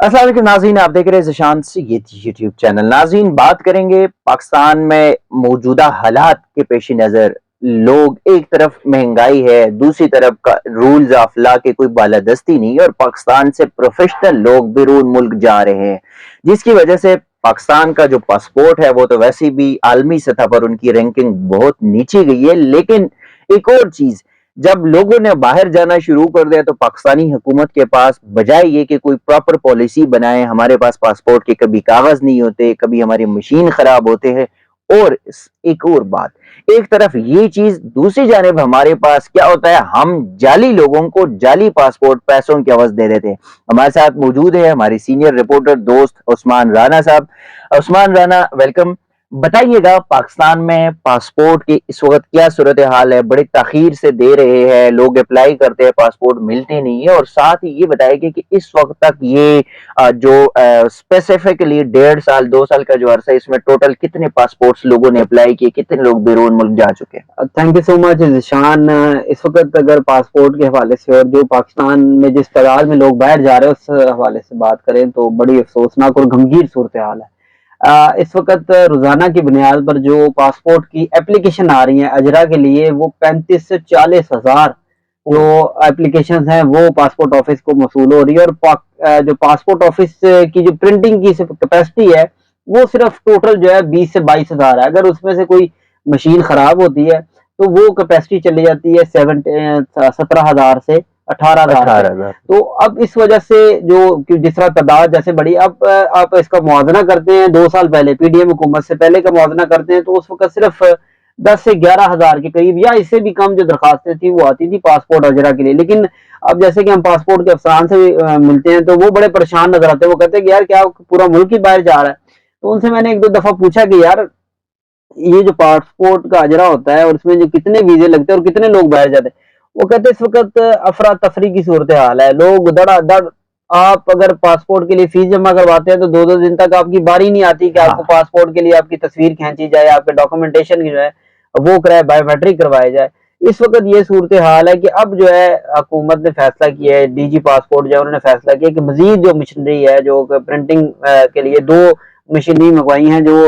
अस्सलाम वालेकुम नाज़रीन, आप देख रहे हैं ज़ीशान सैयद यूट्यूब चैनल। नाज़रीन, बात करेंगे पाकिस्तान में मौजूदा हालात के पेश नज़र। लोग एक तरफ महंगाई है, दूसरी तरफ का रूल्स ऑफ लॉ की कोई बालादस्ती नहीं और पाकिस्तान से प्रोफेशनल लोग बैरून मुल्क जा रहे हैं, जिसकी वजह से पाकिस्तान का जो पासपोर्ट है वो तो वैसे भी आलमी सतह पर उनकी रैंकिंग बहुत नीचे गई है। लेकिन एक और चीज़, जब लोगों ने बाहर जाना शुरू कर दिया तो पाकिस्तानी हुकूमत के पास बजाय ये कि कोई प्रॉपर पॉलिसी बनाए, हमारे पास पासपोर्ट के कभी कागज नहीं होते, कभी हमारी मशीन खराब होते हैं। और एक और बात, एक तरफ ये चीज, दूसरी जानिब हमारे पास क्या होता है, हम जाली लोगों को जाली पासपोर्ट पैसों की अवज दे देते हैं। हमारे साथ मौजूद है हमारी सीनियर रिपोर्टर दोस्त उस्मान राना साहब। उस्मान राना, वेलकम। बताइएगा, पाकिस्तान में पासपोर्ट की इस वक्त क्या सूरत हाल है? बड़ी ताखीर से दे रहे हैं, लोग अप्लाई करते हैं, पासपोर्ट मिलते नहीं है। और साथ ही ये बताइए कि इस वक्त तक ये जो स्पेसिफिकली 1.5 साल 2 साल का जो अरसा है, इसमें टोटल कितने पासपोर्ट्स लोगों ने अप्लाई किए, कितने लोग बैरून मुल्क जा चुके हैं? Thank you so much Zeeshan. इस वक्त अगर पासपोर्ट के हवाले से और जो पाकिस्तान में जिस तादाद में लोग बाहर जा रहे हैं उस हवाले से बात करें तो बड़ी अफसोसनाक और गमगीन सूरत हाल है। इस वक्त रोजाना की बुनियाद पर जो पासपोर्ट की एप्लीकेशन आ रही हैं अजरा के लिए, वो 35 से 40 हज़ार जो एप्लीकेशन हैं वो पासपोर्ट ऑफिस को मसूल हो रही है। और जो पासपोर्ट ऑफिस की जो प्रिंटिंग की कैपेसिटी है वो सिर्फ टोटल जो है 20 से 22 हज़ार है। अगर उसमें से कोई मशीन खराब होती है तो वो कैपेसिटी चली जाती है 17 हज़ार से 18 हज़ार पे। 18,000। तो अब इस वजह से जो जिस तरह तादाद जैसे बढ़ी, अब आप इसका मुआवजा करते हैं 2 साल पहले पीडीएम हुकूमत से पहले का मुआवजा करते हैं तो उस वक्त सिर्फ 10 से 11 हज़ार के करीब या इससे भी कम जो दरखास्तें थी वो आती थी पासपोर्ट अजरा के लिए। लेकिन अब जैसे कि हम पासपोर्ट के अफसरान से मिलते हैं तो वो बड़े परेशान नजर आते हैं। वो कहते हैं कि यार क्या पूरा मुल्क ही बाहर जा रहा है? तो उनसे मैंने एक दो दफा पूछा कि यार ये जो पासपोर्ट का अजरा होता है और इसमें जो कितने वीजे लगते हैं और कितने लोग बाहर जाते हैं, वो कहते हैं इस वक्त अफरा तफरी की सूरत हाल है। लोग धड़ाधड़, आप अगर पासपोर्ट के लिए फीस जमा करवाते हैं तो दो दो दिन तक आपकी बारी नहीं आती कि आपको हाँ। पासपोर्ट के लिए आपकी तस्वीर खींची जाए, आपके डॉक्यूमेंटेशन की जो है वो कराए, बायोमेट्रिक करवाया जाए। इस वक्त ये सूरत हाल है कि अब जो है हुकूमत ने फैसला किया है, डीजी पासपोर्ट जो है उन्होंने फैसला किया कि मजीद जो मशीनरी है जो प्रिंटिंग के लिए दो मशीनरी मंगवाई हैं जो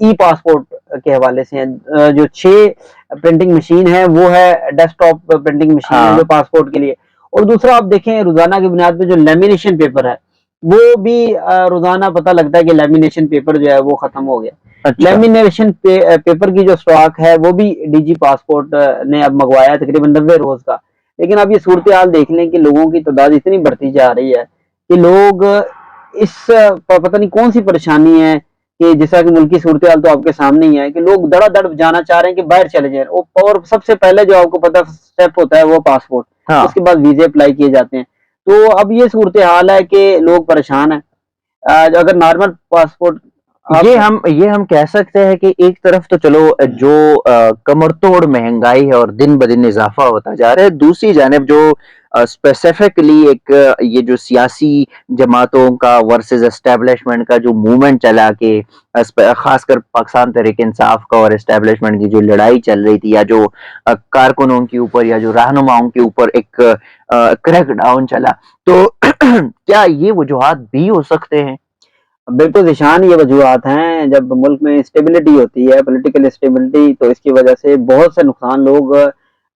ई पासपोर्ट के हवाले से हैं। जो 6 प्रिंटिंग मशीन है वो है डेस्कटॉप प्रिंटिंग मशीन है जो हाँ। पासपोर्ट के लिए। और दूसरा आप देखें रोजाना की बुनियाद पे जो लेमिनेशन पेपर है वो भी रोजाना पता लगता है कि लेमिनेशन पेपर जो है वो खत्म हो गया। अच्छा। लेमिनेशन पेपर की जो स्टॉक है वो भी डीजी पासपोर्ट ने अब मंगवाया है तकरीबन 90 रोज का। लेकिन अब ये सूरत हाल देख लें कि लोगों की तादाद इतनी बढ़ती जा रही है कि लोग इस पता नहीं कौन सी परेशानी है कि जैसा कि मुल्क की सूरत हाल तो आपके सामने ही है कि लोग धड़ाधड़ जाना चाह रहे हैं कि बाहर चले जाएं। और सबसे पहले जो आपको पता स्टेप होता है वो पासपोर्ट, हाँ। उसके बाद वीजे अप्लाई किए जाते हैं। तो अब ये सूरत हाल है कि लोग परेशान हैं। अगर नॉर्मल पासपोर्ट ये आप हम ये हम कह सकते हैं कि एक तरफ तो चलो, जो कमर तोड़ महंगाई है और दिन ब दिन इजाफा होता जा रहा है, दूसरी जानिब जो स्पेसिफिकली एक ये जो सियासी जमातों का वर्सेस एस्टेब्लिशमेंट का जो मूवमेंट चला के खासकर पाकिस्तान तहरीक इंसाफ का और एस्टेब्लिशमेंट की जो लड़ाई चल रही थी, या जो कारकुनों के ऊपर या जो रहनुमाओं के ऊपर एक क्रैकडाउन चला, तो क्या ये वजूहात भी हो सकते हैं? बिल्कुल ईशान, ये वजूहत हैं। जब मुल्क में स्टेबिलिटी होती है, पॉलिटिकल स्टेबिलिटी, तो इसकी वजह से बहुत से नुकसान लोग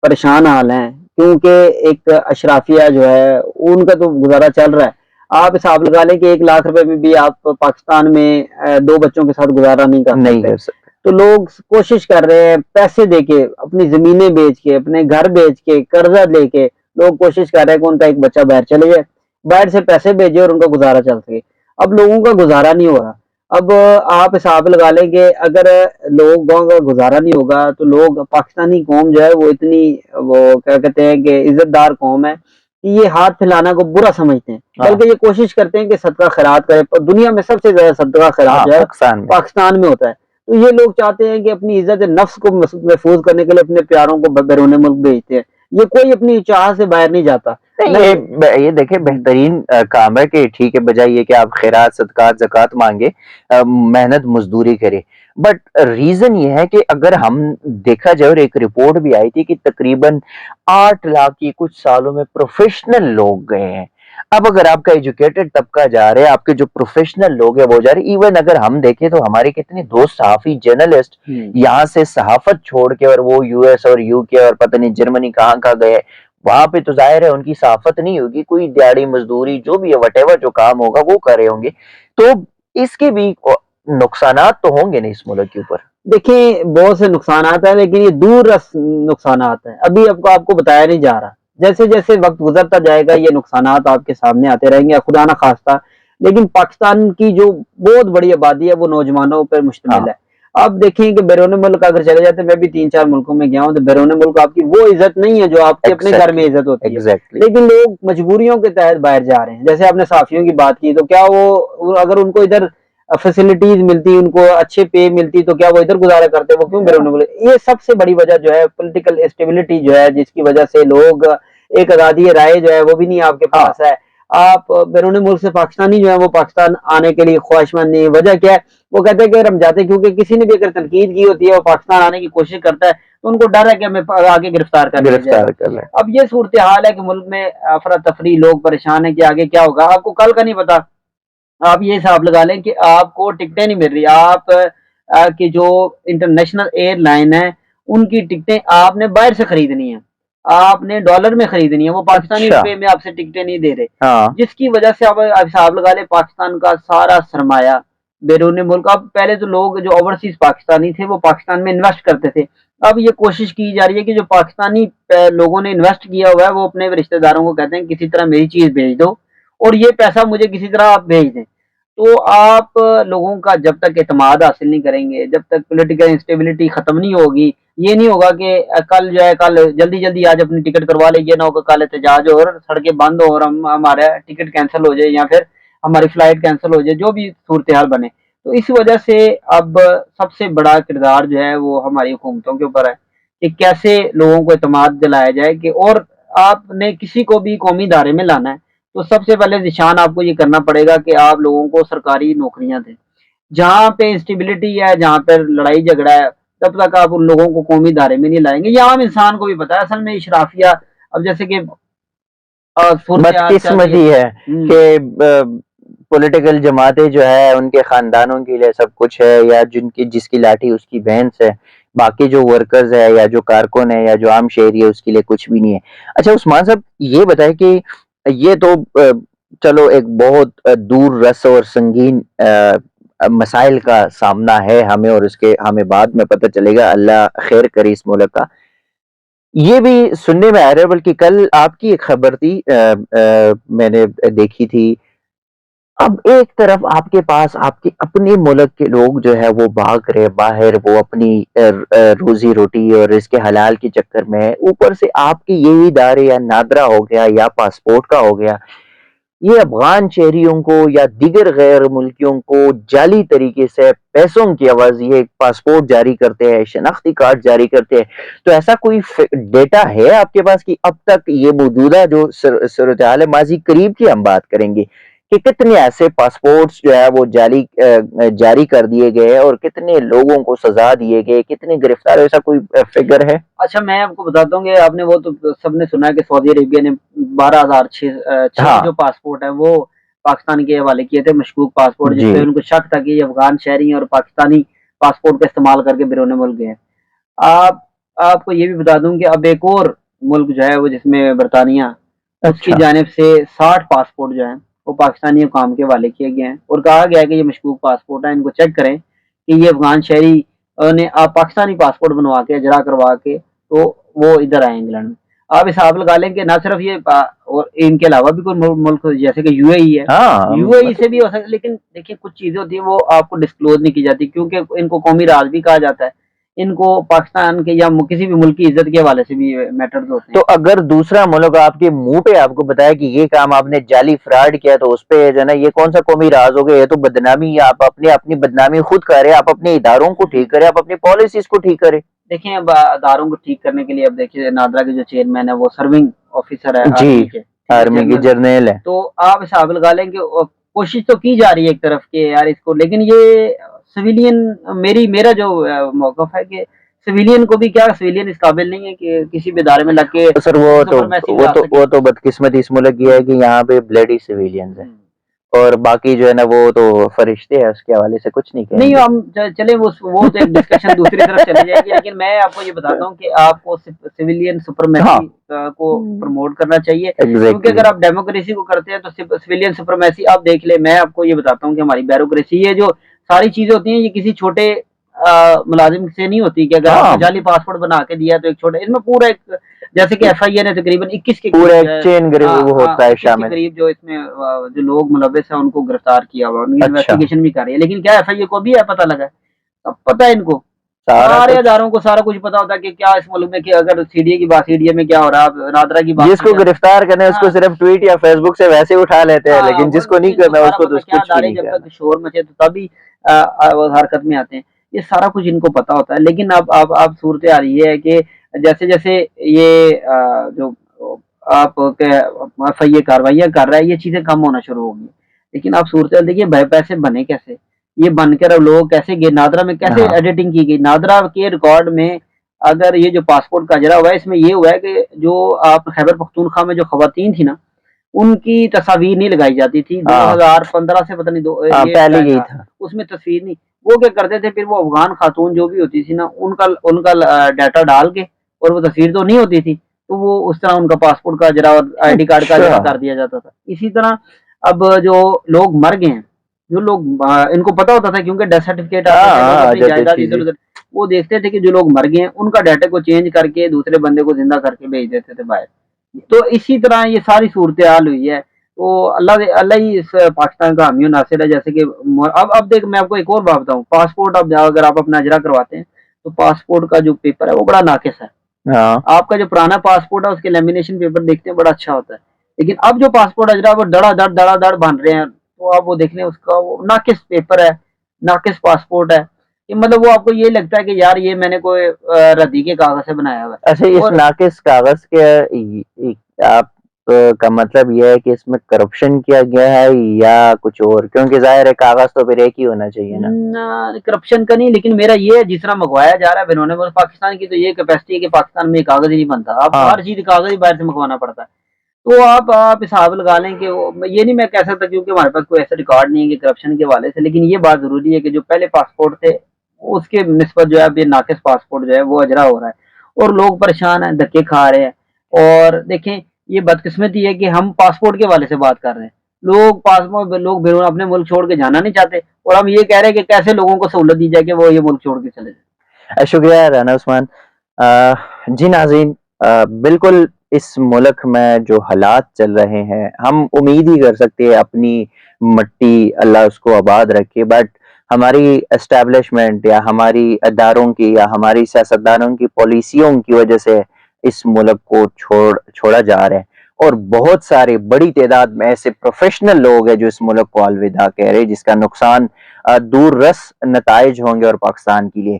परेशान हाल हैं। क्योंकि एक अशराफिया जो है उनका तो गुजारा चल रहा है। आप हिसाब लगा लें कि 1 लाख रुपए में भी आप पाकिस्तान में 2 बच्चों के साथ गुजारा नहीं कर नहीं सकते। कर सकते। तो लोग कोशिश कर रहे हैं पैसे देके, अपनी जमीनें बेच के, अपने घर बेच के, कर्जा लेके लोग कोशिश कर रहे हैं कि उनका एक बच्चा बाहर चले जाए, बाहर से पैसे भेजे और उनका गुजारा चल सके। अब लोगों का गुजारा नहीं हो रहा। अब आप हिसाब लगा लें कि अगर लोगों का गुजारा नहीं होगा तो लोग, पाकिस्तानी कौम जो है वो इतनी, वो क्या कहते हैं कि इज्जतदार कौम है कि ये हाथ फैलाना को बुरा समझते हैं, हाँ। बल्कि ये कोशिश करते हैं कि सदका खैरात करें। पर दुनिया में सबसे ज्यादा सदका खैरात हाँ, जो है पाकिस्तान में। पाकिस्तान में होता है। तो ये लोग चाहते हैं कि अपनी इज्जत नफ्स को महफूज करने के लिए अपने प्यारों को बैरून मुल्क भेजते हैं। ये कोई अपनी चाह से बाहर नहीं जाता। नहीं, नहीं। ये देखिए, बेहतरीन काम है कि ठीक है, बजाय ये कि आप खैरात, सदकात, ज़कात माँगे, मेहनत मज़दूरी करें। बट रीज़न ये है कि अगर हम देखा जाए, और एक रिपोर्ट भी आई थी कि तकरीबन 8 लाख की कुछ सालों में प्रोफ़ेशनल लोग गए हैं। अब अगर आपका एजुकेटेड तबका जा रहा है, आपके जो प्रोफेशनल लोग हैं वो जा रहे हैं, इवन अगर हम देखें तो हमारे कितने दोस्त सहाफी जर्नलिस्ट यहाँ से सहाफत छोड़ के और वो यूएस और यूके और पता नहीं जर्मनी कहाँ कहाँ गए, वहां पे तो जाहिर है उनकी सहाफत नहीं होगी, कोई दिहाड़ी मजदूरी जो भी है वटेवर जो काम होगा वो कर रहे होंगे। तो इसके भी नुकसानात तो होंगे नहीं इस मुल्क के ऊपर। देखिए बहुत से नुकसानात है, लेकिन ये दूर रस नुकसानात है, अभी आपको आपको बताया नहीं जा रहा। जैसे जैसे वक्त गुजरता जाएगा ये नुकसानात आपके सामने आते रहेंगे, खुदा ना खास्ता। लेकिन पाकिस्तान की जो बहुत बड़ी आबादी है वो नौजवानों पर मुश्तमिल हाँ। है। आप देखें कि बैरून मुल्क अगर चले जाते हैं, मैं भी 3-4 मुल्कों में गया हूँ, तो बैरून मुल्क आपकी वो इज्जत नहीं है जो आपके अपने घर में इज्जत होती है। एग्जैक्टली। लेकिन लोग मजबूरियों के तहत बाहर जा रहे हैं। जैसे आपने साफियों की बात की, तो क्या वो अगर उनको इधर फैसिलिटीज मिलती, उनको अच्छे पे मिलती, तो क्या वो इधर गुजारा करते, वो क्यों बैरून मुल्क? ये सबसे बड़ी वजह जो है पॉलिटिकल स्टेबिलिटी जो है, जिसकी वजह से लोग एक आजादी राय जो है वो भी नहीं आपके पास है। आप बैरून मुल्क से पाकिस्तानी जो है वो पाकिस्तान आने के लिए ख्वाहिशमंद नहीं है। वजह क्या है? वो कहते हैं कि हम जाते, क्योंकि किसी ने भी अगर तनकीद की होती है, वो पाकिस्तान आने की कोशिश करता है, तो उनको डर है कि हमें आगे गिरफ्तार कर लिया जाएगा। अब ये सूरत हाल है कि मुल्क में अफरा तफरी, लोग परेशान है कि आगे क्या होगा, आपको कल का नहीं पता। आप ये हिसाब लगा लें कि आपको टिकटें नहीं मिल रही, आप की जो इंटरनेशनल एयरलाइन है उनकी टिकटें आपने बाहर से खरीदनी है, आपने डॉलर में खरीदनी है, वो पाकिस्तानी रुपए में आपसे टिकटें नहीं दे रहे। हाँ। जिसकी वजह से आप हिसाब लगा लें पाकिस्तान का सारा सरमाया बैरून मुल्क। अब पहले तो लोग जो ओवरसीज पाकिस्तानी थे वो पाकिस्तान में इन्वेस्ट करते थे। अब ये कोशिश की जा रही है कि जो पाकिस्तानी लोगों ने इन्वेस्ट किया हुआ है वो अपने रिश्तेदारों को कहते हैं किसी तरह मेरी चीज भेज दो और ये पैसा मुझे किसी तरह आप भेज दें। तो आप लोगों का जब तक एतमाद हासिल नहीं करेंगे, जब तक पॉलिटिकल इंस्टेबिलिटी खत्म नहीं होगी, ये नहीं होगा कि कल जो है कल जल्दी जल्दी आज अपनी टिकट करवा लीजिए, ना होगा कल एहतजाज हो और सड़कें बंद हो और हम हमारा टिकट कैंसिल हो जाए या फिर हमारी फ्लाइट कैंसिल हो जाए, जो भी सूरत हाल बने। तो इस वजह से अब सबसे बड़ा किरदार जो है वो हमारी हुकूमतों के ऊपर है कि कैसे लोगों को एतमाद दिलाया जाए कि, और आपने किसी को भी कौमी दायरे में लाना है तो सबसे पहले निशान आपको ये करना पड़ेगा कि आप लोगों को सरकारी नौकरियां दें। जहाँ पे इंस्टेबिलिटी है, जहाँ पर लड़ाई झगड़ा है, तब तक आप उन लोगों को कौमी दायरे में नहीं लाएंगे। ये आम इंसान को भी पता है, असल में इशराफिया अब जैसे कि बदकिस्मती है कि पॉलिटिकल जमातें जो है उनके खानदानों के लिए सब कुछ है, या जिनकी जिसकी लाठी उसकी भैंस है, बाकी जो वर्कर्स है या जो कारकुन है या जो आम शहरी है उसके लिए कुछ भी नहीं है। अच्छा उस्मान साहब ये बताए कि ये तो चलो एक बहुत दूर रस और संगीन मसाइल का सामना है हमें, और उसके हमें बाद में पता चलेगा, अल्लाह खैर करे इस मुल्क का। ये भी सुनने में आ रहा है, बल्कि कल आपकी एक खबर थी मैंने देखी थी। अब एक तरफ आपके पास आपके अपने मुल्क के लोग जो है वो भाग रहे बाहर, वो अपनी रोजी रोटी और इसके हलाल के चक्कर में, ऊपर से आपके ये इदारे या नादरा हो गया या पासपोर्ट का हो गया, ये अफगान शहरियों को या दीगर गैर मुल्कियों को जाली तरीके से पैसों की एवज़ ये पासपोर्ट जारी करते हैं, शनाख्ती कार्ड जारी करते हैं। तो ऐसा कोई डेटा है आपके पास कि अब तक ये मौजूदा जो सूरत हाल है, माजी करीब की हम बात करेंगे कि कितने ऐसे पासपोर्ट्स जो है वो जारी कर दिए गए और कितने लोगों को सजा दिए गए, कितने गिरफ्तार, ऐसा कोई फिगर है? अच्छा मैं आपको बताता हूँ कि आपने वो तो सबने सुना है कि सऊदी अरेबिया ने 12,006 हाँ। जो पासपोर्ट है वो पाकिस्तान के हवाले किए थे, मशकूक पासपोर्ट, जिसपे उनको शक था कि ये अफगान शहरी हैं और पाकिस्तानी पासपोर्ट का इस्तेमाल करके बैरून मुल्क गए हैं। आप आपको ये भी बता दूं कि अब एक और मुल्क जो है वो जिसमें बरतानिया, उसकी जानिब से 60 पासपोर्ट जो हैं वो पाकिस्तानी हुकाम के हवाले किए गए हैं और कहा गया है कि ये मशकूक पासपोर्ट है, इनको चेक करें कि ये अफगान शहरी ने आप पाकिस्तानी पासपोर्ट बनवा के इजरा करवा के तो वो इधर आए इंग्लैंड में। आप हिसाब लगा लें कि ना सिर्फ ये और इनके अलावा भी कोई मुल्क जैसे कि यूएई है, यूएई से भी हो सकता है, लेकिन देखिए कुछ चीजें होती है वो आपको डिस्क्लोज नहीं की जाती क्योंकि इनको कौमी राज भी कहा जाता है। इनको पाकिस्तान के या किसी भी मुल्क की इज्जत के हवाले से भी मैटर्स होते हैं। तो अगर दूसरा मुल्क आपके मुंह पे आपको बताया कि ये काम आपने जाली फ्रॉड किया, तो उस पे जो है ना, ये कौन सा कौमी राज हो गया? ये तो बदनामी, आप अपने अपनी बदनामी खुद करें, आप अपने इदारों को ठीक करें, आप अपनी पॉलिसीज को ठीक करें। देखिए अब इदारों को ठीक करने के लिए अब देखिए नादरा के जो चेयरमैन है वो सर्विंग ऑफिसर है आर्मी के जर्नल है। तो आप हिसाब लगा लें कि कोशिश तो की जा रही है एक तरफ के यार इसको, लेकिन ये सिविलियन मेरा जो मौकफ है कि सिविलियन को भी क्या, सिविलियन इस काबिल नहीं है कि किसी भी इदारे में लग के तो सर वो तो सुपरमैसी उड़ा सके। वो तो बदकिस्मती इस मुल्क की है कि यहाँ पे ब्लडी सिविलियंस है और बाकी जो है ना वो तो फरिश्ते हैं, उसके हवाले से कुछ नहीं नहीं कहेंगे। हम चले वो तो एक डिस्कशन दूसरी तरफ चली जाएगी, लेकिन मैं आपको ये बताता हूँ कि आपको सिविलियन सुपरमैसी हाँ को प्रमोट करना चाहिए, क्योंकि एग्जैक्टली अगर आप डेमोक्रेसी को करते हैं तो सिविलियन सुपरमैसी आप देख ले। मैं आपको ये बताता हूँ कि हमारी ब्यूरोक्रेसी, ये जो सारी चीजें होती हैं ये किसी छोटे मुलाजिम से नहीं होती कि अगर हाँ आपने जाली पासपोर्ट बना के दिया तो एक छोटा, इसमें पूरा एक, जैसे कि एफआईए ने तकरीबन 21 के पूरा करीब एक चेन वो होता है 21 के शामिल। करीब जो इसमें जो लोग मुलविस हैं उनको गिरफ्तार किया हुआ, उनकी अच्छा इन्वेस्टिगेशन भी कर रही है। लेकिन क्या एफआईए को भी है पता लगा है? अब पता है इनको, सारा सारे कुछ हजारों को सारा कुछ पता होता है कि क्या इस मुल्क में, कि अगर सीडीए की बात, सीडीए में क्या हो रहा है, अब नादरा की बात जिसको की जाए। गिरफ्तार करना है उसको हाँ सिर्फ ट्वीट या फेसबुक से वैसे उठा लेते हैं, लेकिन जिसको नहीं इनको करना सारा उसको तो पता, क्या कुछ भी दारे नहीं जब करना। तक शोर मचे तो तभी वो हरकत में आते हैं। ये सारा कुछ इनको पता होता है। लेकिन अब सूरत आ रही है कि जैसे जैसे ये जो आप एफआईए कार्रवाइयाँ कर रहा है, ये चीजें कम होना शुरू होगी। लेकिन आप सूरत देखिए, पैसे बने कैसे, ये बनकर अब लोग कैसे गए, नादरा में कैसे हाँ एडिटिंग की गई, नादरा के रिकॉर्ड में अगर ये जो पासपोर्ट का जरा हुआ है, इसमें ये हुआ है कि जो आप खैबर पख्तूनख्वा में जो खवातीन थी ना, उनकी तस्वीर नहीं लगाई जाती थी। हाँ 2015 से पता नहीं हाँ ये पहले टाइम यही था, था। उसमें तस्वीर नहीं। वो क्या करते थे फिर, वो अफगान खातून जो भी होती थी ना, उनका उनका डाटा डाल के, और वो तस्वीर तो नहीं होती थी, तो वो उस तरह उनका पासपोर्ट का जरा और आईडी कार्ड का जरा अच्छा कर दिया जाता था। इसी तरह अब जो लोग मर गए हैं, जो लोग इनको पता होता था क्योंकि डेथ सर्टिफिकेट आते हाँ थे, लोग हाँ अपनी जब जायदाद इधर चीजें उधर, वो देखते थे कि जो लोग मर गए हैं उनका डाटा को चेंज करके दूसरे बंदे को जिंदा करके भेज देते थे बाहर। तो इसी तरह ये सारी सूरत हाल हुई है। तो अल्लाह ही इस पाकिस्तान का हामी और नासिर है। जैसे कि अब देख, मैं आपको एक और बात बताऊं, पासपोर्ट अब अगर आप अपना अजरा करवाते हैं तो पासपोर्ट का जो पेपर है वो बड़ा नाकिस है। हाँ आपका जो पुराना पासपोर्ट है उसके लेमिनेशन पेपर देखते हैं बड़ा अच्छा होता है, लेकिन अब जो पासपोर्ट अजरा वो दड़ा दड़ बन रहे हैं, तो आप वो देख लें, उसका वो नाकिस पेपर है, नाकिस पासपोर्ट है। कि मतलब वो आपको ये लगता है कि यार ये मैंने कोई रद्दी के कागज से बनाया हुआ है। अच्छा इस और नाकिस कागज के आप का मतलब यह है कि इसमें करप्शन किया गया है या कुछ और, क्योंकि जाहिर है कागज तो फिर एक ही होना चाहिए ना। करप्शन का नहीं, लेकिन मेरा ये है जिस तरह मंगवाया जा रहा है इन्होंने, पाकिस्तान की तो ये कैपेसिटी है कि पाकिस्तान में कागज ही नहीं बनता, आपको हाँ हर चीज कागज ही बाहर से मंगवाना पड़ता है। तो आप हिसाब लगा लें कि ये नहीं मैं कह सकता क्योंकि हमारे पास कोई ऐसा रिकॉर्ड नहीं है कि करप्शन के हवाले से, लेकिन ये बात जरूरी है कि जो पहले पासपोर्ट थे उसके निस्बत जो है अब ये नाकिस पासपोर्ट जो है वो अजरा हो रहा है, और लोग परेशान हैं, धक्के खा रहे हैं। और देखें, ये बदकिस्मती है कि हम पासपोर्ट के हवाले से बात कर रहे हैं, लोग पासपोर्ट, लोग अपने मुल्क छोड़ के जाना नहीं चाहते, और हम ये कह रहे हैं कि कैसे लोगों को सहूलत दी जाए कि वो ये मुल्क छोड़ के चले जाए। शुक्रिया राना उस्मान। जी नाज़रीन, बिल्कुल इस मुल्क में जो हालात चल रहे हैं हम उम्मीद ही कर सकते हैं अपनी मट्टी अल्लाह उसको आबाद रखे, बट हमारी एस्टेब्लिशमेंट या हमारी अदारों की या हमारी सियासतदानों की पॉलिसियों की वजह से इस मुल्क को छोड़ा जा रहा है, और बहुत सारे बड़ी तादाद में ऐसे प्रोफेशनल लोग हैं जो इस मुल्क को अलविदा कह रहे हैं, जिसका नुकसान दूर रस नताइज होंगे और पाकिस्तान के लिए।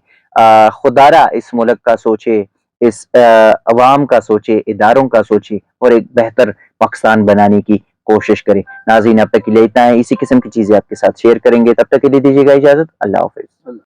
खुदारा इस मुल्क का सोचे, इस अवाम का सोचे, इदारों का सोचे और एक बेहतर पाकिस्तान बनाने की कोशिश करे। नाज़रीन अब तक के लिए इतना है, इसी किस्म की चीजें आपके साथ शेयर करेंगे, तब तक के लिए दीजिएगा इजाजत। अल्लाह हाफिज।